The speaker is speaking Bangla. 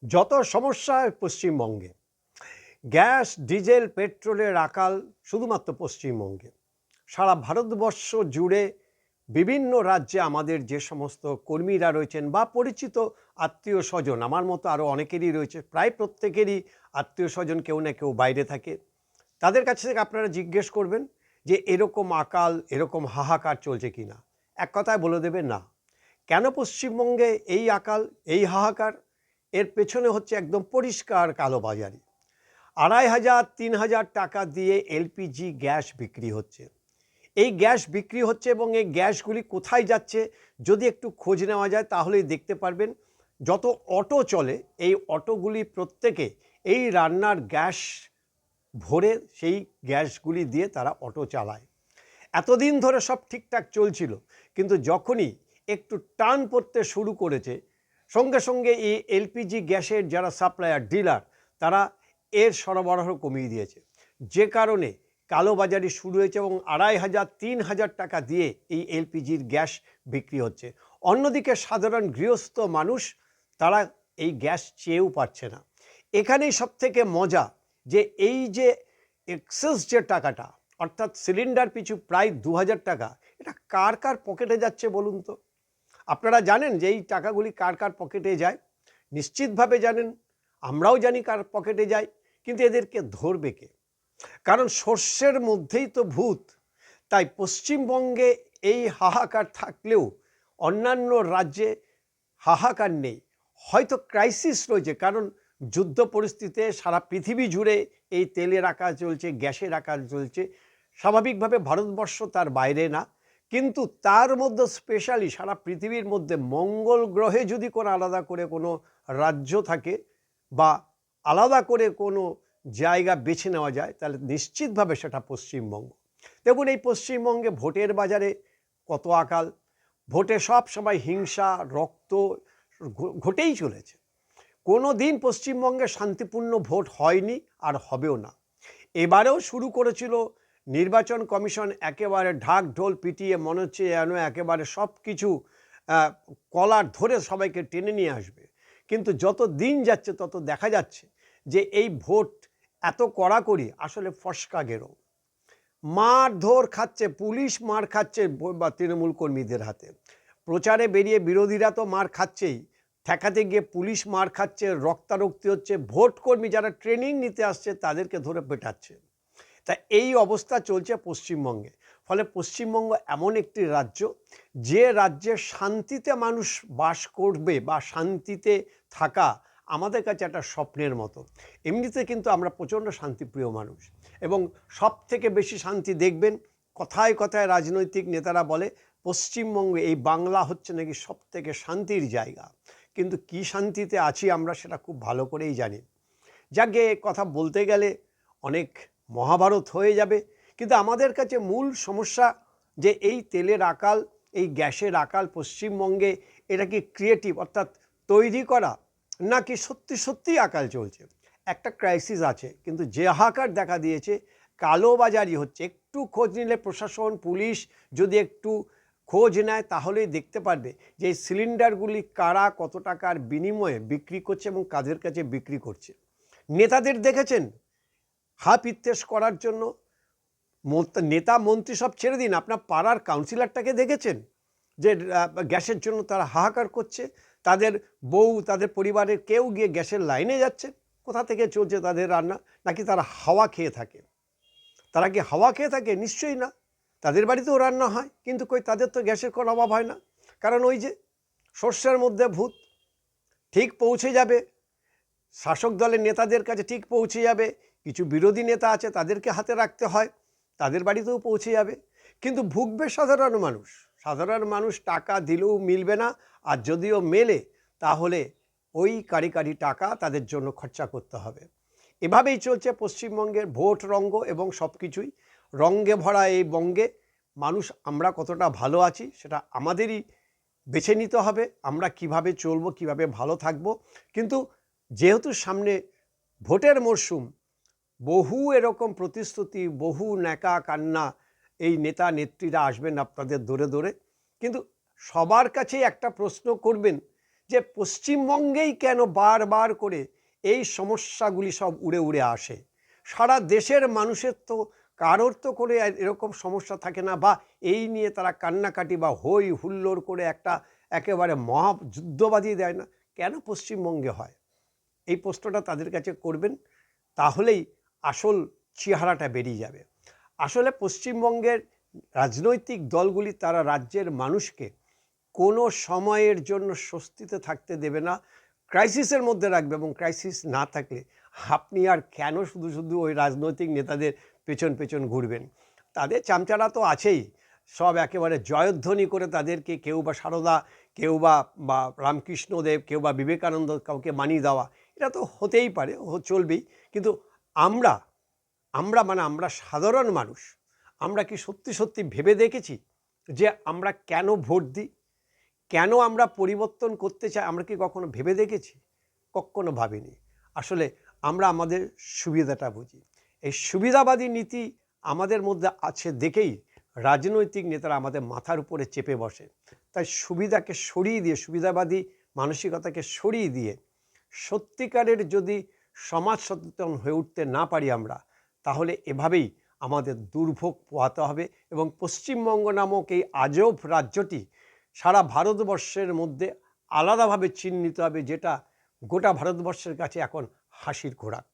যত সমস্যা পশ্চিমবঙ্গে, গ্যাস ডিজেল পেট্রোলের আকাল শুধুমাত্র পশ্চিমবঙ্গে, সারা ভারতবর্ষ জুড়ে বিভিন্ন রাজ্যে আমাদের যে সমস্ত কর্মীরা রয়েছেন বা পরিচিত আত্মীয় স্বজন, আমার মতো আরও অনেকেরই রয়েছে, প্রায় প্রত্যেকেরই আত্মীয় স্বজন কেউ না কেউ বাইরে থাকে। তাদের কাছ থেকে আপনারা জিজ্ঞেস করবেন যে এরকম আকাল, এরকম হাহাকার চলছে কি না। এক কথায় বলে দেবে না। কেন পশ্চিমবঙ্গে এই আকাল, এই হাহাকার? এর পেছনে হচ্ছে একদম পরিষ্কার কালোবাজারি। ২,৫০০ ৩,০০০ টাকা দিয়ে এলপিজি গ্যাস বিক্রি হচ্ছে। এই গ্যাস বিক্রি হচ্ছে এবং এই গ্যাসগুলি কোথায় যাচ্ছে যদি একটু খোঁজ নেওয়া যায় তাহলেই দেখতে পারবেন। যত অটো চলে এই অটোগুলি প্রত্যেকে এই রান্নার গ্যাস ভরে সেই গ্যাসগুলি দিয়ে তারা অটো চালায়। এতদিন ধরে সব ঠিকঠাক চলছিল, কিন্তু যখনই একটু টান পড়তে শুরু করেছে সঙ্গে সঙ্গে এই এলপিজি গ্যাসের যারা সাপ্লায়ার ডিলার তারা এর সরবরাহ কমিয়ে দিয়েছে, যে কারণে কালোবাজারি শুরু হয়েছে এবং ২,৫০০ ৩,০০০ টাকা দিয়ে এই এলপিজির গ্যাস বিক্রি হচ্ছে। অন্যদিকে সাধারণ গৃহস্থ মানুষ তারা এই গ্যাস চেয়েও পাচ্ছে না। এখানেই সবথেকে মজা যে এই যে এক্সেস যে টাকাটা, অর্থাৎ সিলিন্ডার পিছু প্রায় ২,০০০ টাকা, এটা কার কার পকেটে যাচ্ছে বলুন তো? আপনারা জানেন যে এই টাকাগুলি কার কার পকেটে যায়? নিশ্চিতভাবে জানেন, আমরাও জানি কার পকেটে যায়, কিন্তু এদেরকে ধরবে কে? কারণ শস্যের মধ্যেই তো ভূত। তাই পশ্চিমবঙ্গে এই হাহাকার থাকলেও অন্যান্য রাজ্যে হাহাকার নেই, হয়তো ক্রাইসিস রয়েছে, কারণ যুদ্ধ পরিস্থিতিতে সারা পৃথিবী জুড়ে এই তেলের আকাল চলছে, গ্যাসের আকাল চলছে। স্বাভাবিকভাবে ভারতবর্ষ তার বাইরে না, কিন্তু তার মধ্যে স্পেশালি সারা পৃথিবীর মধ্যে মঙ্গল গ্রহে যদি কোনো আলাদা করে কোনো রাজ্য থাকে বা আলাদা করে কোনো জায়গা বেছে নেওয়া যায় তাহলে নিশ্চিতভাবে সেটা পশ্চিমবঙ্গ। দেখুন, এই পশ্চিমবঙ্গে ভোটের বাজারে কত আকাল। ভোটে সব সময় হিংসা, রক্ত ঘটেই চলেছে। কোনো দিন পশ্চিমবঙ্গে শান্তিপূর্ণ ভোট হয়নি আর হবেও না। এবারেও শুরু করেছিল নির্বাচন কমিশন একেবারে ঢাক ঢোল পিটিয়ে, মনে হচ্ছে যেন একেবারে সব কিছু কলার ধরে সবাইকে টেনে নিয়ে আসবে। কিন্তু যত দিন যাচ্ছে তত দেখা যাচ্ছে যে এই ভোট এত কড়াকড়ি আসলে ফসকা গেরো। মারধর খাচ্ছে, পুলিশ মার খাচ্ছে বা তৃণমূল কর্মীদের হাতে। প্রচারে বেরিয়ে বিরোধীরা তো মার খাচ্ছেই, ঠেকাতে গিয়ে পুলিশ মার খাচ্ছে, রক্তারক্তি হচ্ছে, ভোট কর্মী যারা ট্রেনিং নিতে আসছে তাদেরকে ধরে পেটাচ্ছে। তা এই অবস্থা চলছে পশ্চিমবঙ্গে। ফলে পশ্চিমবঙ্গ এমন একটি রাজ্য, যে রাজ্যে শান্তিতে মানুষ বাস করবে বা শান্তিতে থাকা আমাদের কাছে একটা স্বপ্নের মতো। এমনিতে কিন্তু আমরা প্রচণ্ড শান্তিপ্রিয় মানুষ, এবং সব থেকে বেশি শান্তি দেখবেন, কথায় কথায় রাজনৈতিক নেতারা বলে পশ্চিমবঙ্গে এই বাংলা হচ্ছে নাকি সব থেকে শান্তির জায়গা। কিন্তু কি শান্তিতে আছি আমরা সেটা খুব ভালো করেই জানি। যাকে কথা বলতে গেলে অনেক মহাভারত হয়ে যাবে, কিন্তু আমাদের কাছে মূল সমস্যা যে এই তেলের আকাল, এই গ্যাসের আকাল পশ্চিমবঙ্গে, এটা কি ক্রিয়েটিভ অর্থাৎ তৈরি করা, নাকি সত্যি সত্যি আকাল চলছে? একটা ক্রাইসিস আছে, কিন্তু যে হাহাকার দেখা দিয়েছে, কালোবাজারি হচ্ছে। একটু খোঁজ নিলে প্রশাসন, পুলিশ যদি একটু খোঁজ নেয় তাহলেই দেখতে পারবে যে এই সিলিন্ডারগুলি কারা কত টাকার বিনিময়ে বিক্রি করছে এবং কাদের কাছে বিক্রি করছে। নেতাদের দেখেছেন হাত ইত্তেস করার জন্য? নেতা মন্ত্রী সব ছেড়ে দিন, আপনার পাড়ার কাউন্সিলরটাকে দেখেছেন যে গ্যাসের জন্য তারা হাহাকার করছে? তাদের বউ, তাদের পরিবারের কেউ গিয়ে গ্যাসের লাইনে যাচ্ছে? কোথা থেকে চলছে তাদের রান্না? নাকি তারা হাওয়া খেয়ে থাকে? তারা কি হাওয়া খেয়ে থাকে? নিশ্চয়ই না। তাদের বাড়িতেও রান্না হয়, কিন্তু কই, তাদের তো গ্যাসের কোনো অভাব হয় না। কারণ ওই যে শস্যের মধ্যে ভূত, ঠিক পৌঁছে যাবে শাসক দলের নেতাদের কাছে, ঠিক পৌঁছে যাবে। কিছু বিরোধী নেতা আছে, তাদেরকে হাতে রাখতে হয়, তাদের বাড়িতেও পৌঁছে যাবে। কিন্তু ভুগবে সাধারণ মানুষ। সাধারণ মানুষ টাকা দিলেও মিলবে না, আর যদিও মেলে তাহলে ওই কারি কারি টাকা তাদের জন্য খরচা করতে হবে। এভাবেই চলছে পশ্চিমবঙ্গের ভোট রঙ্গ এবং সব কিছুই। রঙ্গে ভরা এই বঙ্গে মানুষ আমরা কতটা ভালো আছি সেটা আমাদেরই বেছে নিতে হবে। আমরা কিভাবে চলবো, কিভাবে ভালো থাকবো। কিন্তু যেহেতু সামনে ভোটের মরশুম, বহু এরকম প্রতিশ্রুতি, বহু ন্যাকা কান্না, এই নেতা নেত্রীরা আসবেন আপনাদের দৌড়ে দৌড়ে, কিন্তু সবার কাছেই একটা প্রশ্ন করবেন যে পশ্চিমবঙ্গেই কেন বারবার করে এই সমস্যাগুলি সব উড়ে উড়ে আসে। সারা দেশের মানুষের তো কারোর তো করে এরকম সমস্যা থাকে না, বা এই নিয়ে তারা কান্নাকাটি বা হই হুল্লোড় করে একটা একেবারে মহাযুদ্ধ বাঁধিয়ে দেয় না, কেন পশ্চিমবঙ্গে হয়? এই প্রশ্নটা তাদের কাছে করবেন, তাহলেই আসল চেহারাটা বেরিয়ে যাবে। আসলে পশ্চিমবঙ্গের রাজনৈতিক দলগুলি তারা রাজ্যের মানুষকে কোনো সময়ের জন্য স্বস্তিতে থাকতে দেবে না, ক্রাইসিসের মধ্যে রাখবে, এবং ক্রাইসিস না থাকলে আপনি আর কেন শুধু শুধু ওই রাজনৈতিক নেতাদের পেছন পেছন ঘুরবেন? তাদের চামচারা তো আছেই, সব একেবারে জয়ধ্বনি করে তাদেরকে, কেউ বা সারদা, কেউ বা বা রামকৃষ্ণদেব, কেউ বা বিবেকানন্দ, কাউকে মানিয়ে দেওয়া, এটা তো হতেই পারে, চলবেই। কিন্তু আমরা আমরা মানে আমরা সাধারণ মানুষ, আমরা কি সত্যি সত্যি ভেবে দেখেছি যে আমরা কেন ভোট দিই, কেন আমরা পরিবর্তন করতে চাই? আমরা কি কখনো ভেবে দেখেছি? কখনো ভাবিনি। আসলে আমরা আমাদের সুবিধাটা বুঝি। এই সুবিধাবাদী নীতি আমাদের মধ্যে আছে দেখেই রাজনৈতিক নেতারা আমাদের মাথার উপরে চেপে বসে। তাই সুবিধাকে সরিয়ে দিয়ে, সুবিধাবাদী মানসিকতাকে সরিয়ে দিয়ে সত্যিকারের যদি সমাজ সচেতন হয়ে উঠতে না পারি আমরা, তাহলে এভাবেই আমাদের দুর্ভোগ পোহাতে হবে, এবং পশ্চিমবঙ্গ নামক এই আজব রাজ্যটি সারা ভারতবর্ষের মধ্যে আলাদাভাবে চিহ্নিত হবে, যেটা গোটা ভারতবর্ষের কাছে এখন হাসির খোরাক।